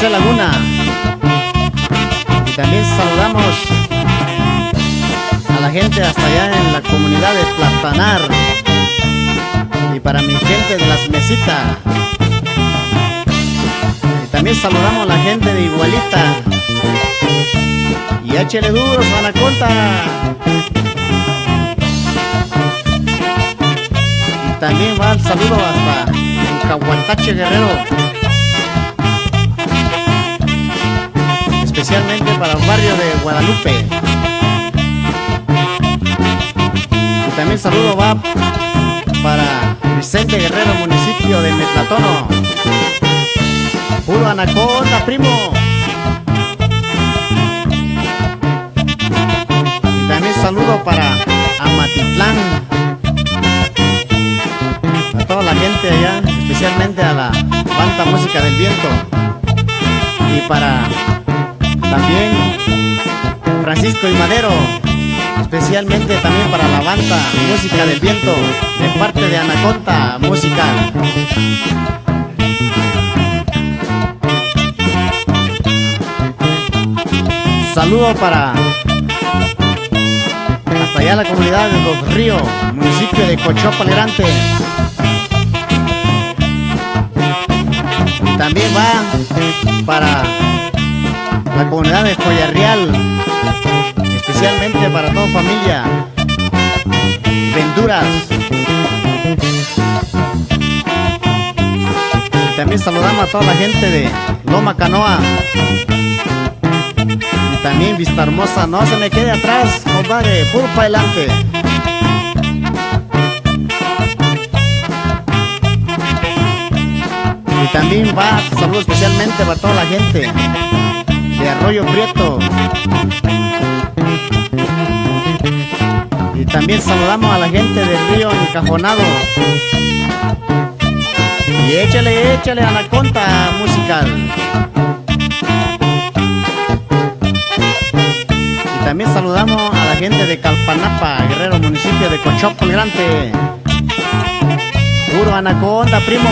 José Laguna. Y también saludamos a la gente hasta allá en la comunidad de Platanar. Y para mi gente de Las Mesitas. Y también saludamos a la gente de Igualita. Y échele duro, Anaconda. Y también va el saludo hasta Cahuantache, Guerrero. Especialmente para el barrio de Guadalupe. Y también saludo va para Vicente Guerrero, municipio de Metlatono. Puro Anaconda, primo. Y también saludo para Amatitlán, a toda la gente allá, especialmente a la banda Música del Viento. Y para también Francisco y Madero, especialmente también para la banda Música del Viento, de parte de Anaconda Musical. Saludo para hasta allá la comunidad de Los Ríos, municipio de Cochopa-Legrante. Y también va para la comunidad de Joyarreal, especialmente para toda familia Venturas. Y también saludamos a toda la gente de Loma Canoa. Y también Vista Hermosa, no se me quede atrás, compadre, puro para adelante. Y también va saludo especialmente para toda la gente de Arroyo Prieto. Y también saludamos a la gente del Río Encajonado. Y échale Anaconda Musical. Y también saludamos a la gente de Calpanapa, Guerrero, municipio de Cochopa-Legrante. Puro Anaconda, primo.